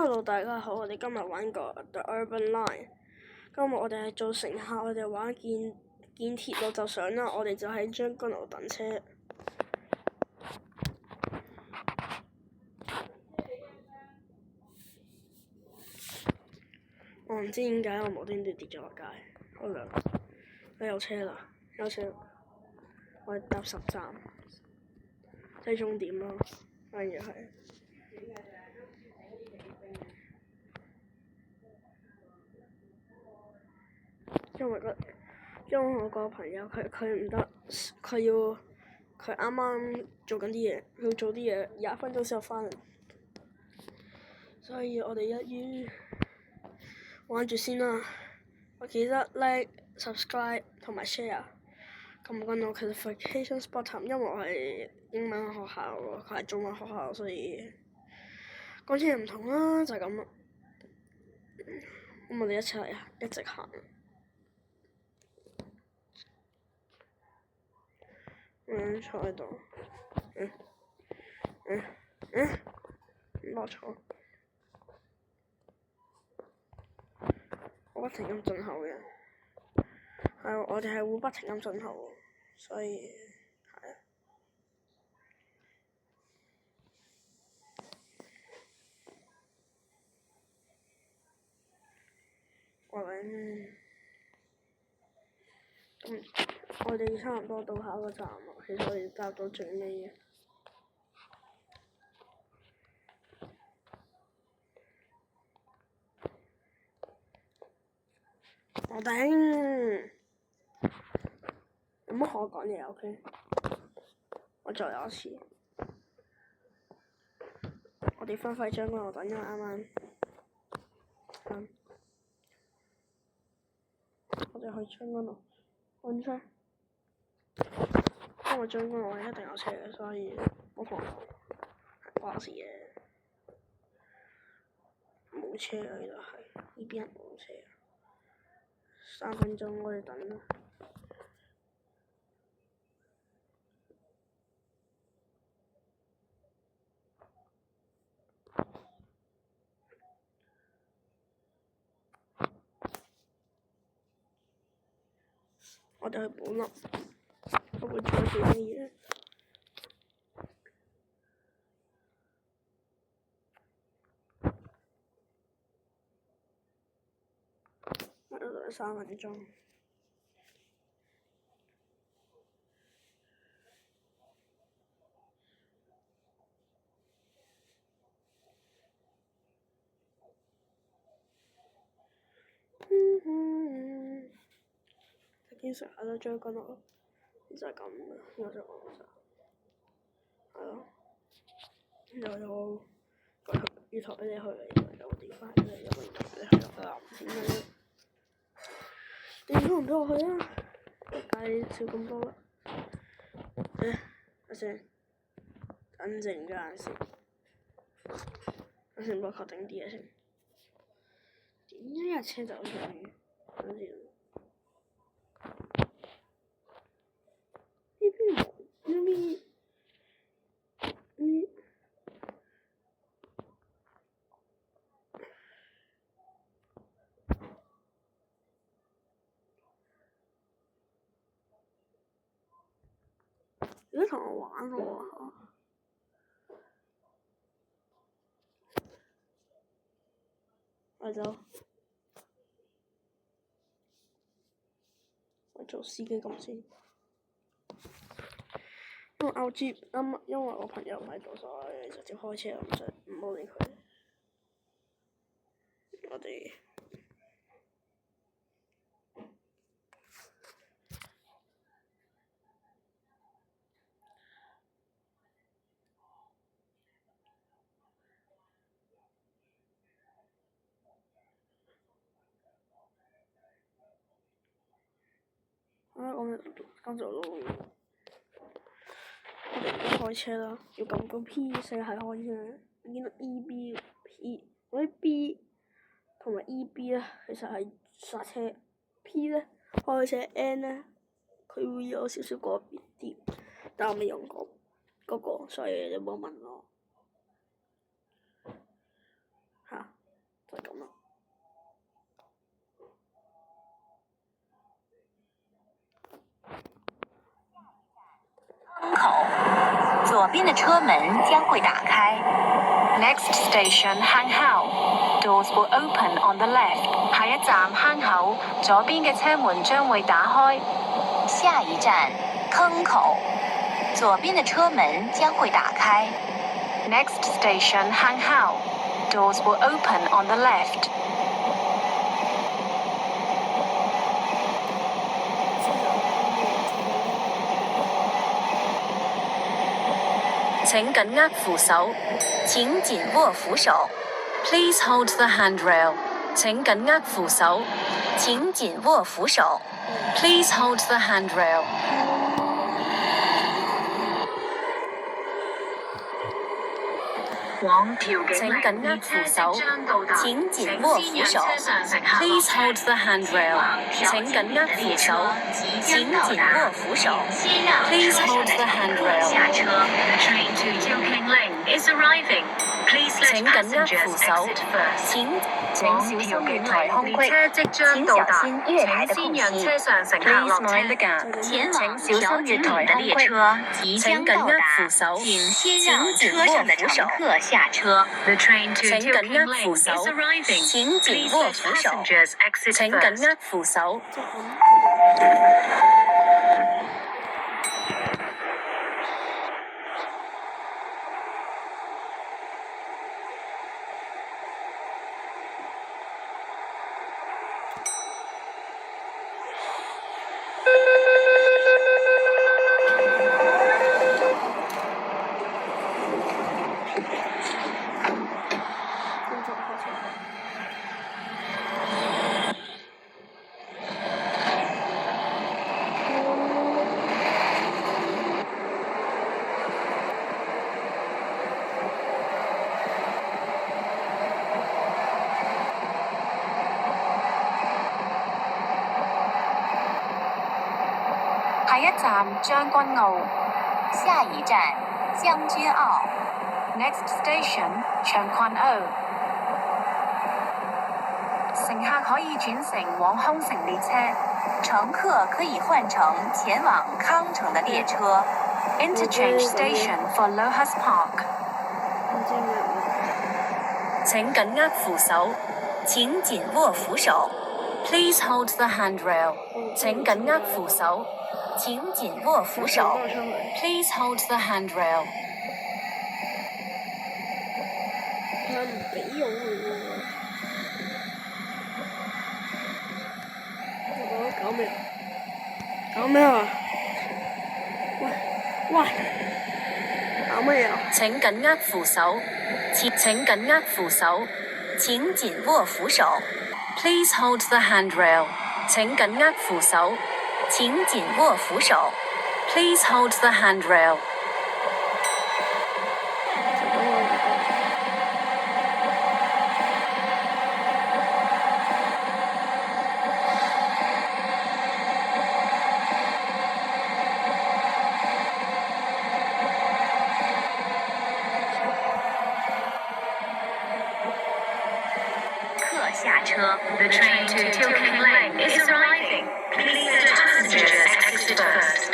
Hello，大家好，我哋今日玩個 The Urban Line。今日我哋係做乘客，我哋玩建鐵路就上啦。我哋就喺將軍澳等車。我唔知點解我無端端跌咗落街。好啦，有車啦，有車。我哋搭10站，即係終點咯，反而係。因為我個朋友佢唔得，佢啱啱做緊啲嘢，佢要做啲嘢，20分鐘之後翻嚟，所以我哋一於玩住先啦。我記得 like、subscribe 同埋 share， 撳個 notification button， 因為我係英文學校，佢係中文學校，所以講嘢唔同啦，就係咁啦。咁我哋一齊一直行。坐喺度，唔落坐。我不停咁進後嘅，係我哋係會不停咁進後，所以係。我哋差唔多到下一個站啦，其實我哋搭到最尾嘅。我頂，有乜可講嘢 ？OK， 我再有一次。我哋翻返將軍澳等，因為啱啱我哋去將軍澳揾車。因為將軍澳一定有車嘅，所以我同係巴士嘅。冇車啊！呢度係呢邊係冇車。3分鐘我哋等啦。我哋去寶林，我會做啲嘢。我哋等3分鐘。經常喺度將軍澳，就係咁啦，我就講晒。係咯，又有個月台俾你去，又點翻嚟？有個月台俾你去又點嘅？點都唔俾我去啊！介紹咁多啦。等陣，等陣間先。等陣幫我確定啲嘢先。點一日車走上去？等陣。你都同我玩喎，我走。我做司機咁先。因為我朋友唔喺度，所以直接開車，唔好理佢。我哋咁就我哋開車啦，要撳個 P4 係開車。見到 E、B、P 嗰啲 B 同埋 E、B 咧，其實係剎車。P 咧開車 N 咧，佢會有少少個別啲，但我未用過嗰個，所以你唔好問我。口，左邊的車門將會打開。Next station 坑口 ，Doors will open on the left。下一站坑口，左邊嘅車門將會打開。下一站坑口，左邊的車門將會打開。Next station 坑口 ，Doors will open on the left。請緊握扶手，請緊握扶手。Please hold the handrail。請緊握扶手，請緊握扶手。Please hold the handrail。請緊握扶手，請緊握扶手。Please hold the handrail。請緊握扶手，請緊握扶手。Please hold the handrail。請緊握扶手，請小心月台空隙，請小心月台的空隙。Please mind the gap。前往小月台的列車即將到達，請先讓車上的乘客下車。請緊握扶手，請緊握扶手。請緊握扶手。下一站將軍澳。下一站將軍澳。Next station 長坤澳。乘客可以轉乘往康城列車。乘客可以換乘前往康城的列車。Interchange station for Lohas Park。請緊握扶手，請緊握扶手。Please hold the handrail。請緊握扶手，請緊握扶手。Please hold the handrail。佢唔俾用佢喎。搞咩？搞咩啊？喂！搞咩啊？請緊握扶手，請緊握扶手。請緊握扶手。Please hold the handrail。請緊握扶手。請緊握扶手。Please hold the handrail。客下車。The train to Tokyo Lane is arriving. Please let passengers exit first.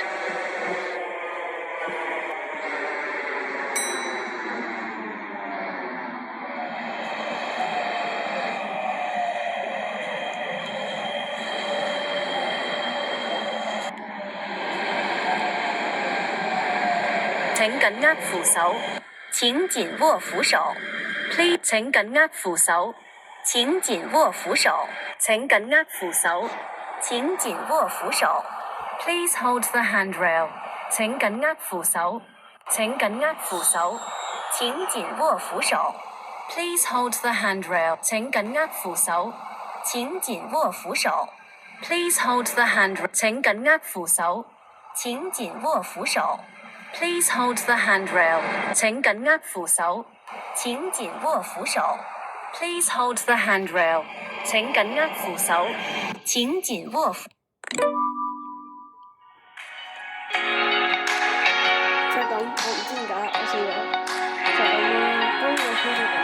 請緊握扶手，請緊握扶手。Please 請緊握扶手，請緊握扶手。請緊握扶手，請緊握扶手。Please hold the handrail。請緊握扶手，請緊握扶手，請緊握扶手。Please hold the handrail。請緊握扶手，請緊握扶手。Please hold the handrail。請緊握扶手，請緊握扶手。Please hold the handrail。請緊握扶手，請緊握扶手。Please hold the handrail。請緊握扶手，請緊握扶。就咁，我唔知點解，我試咗，就咁啦，當我出去。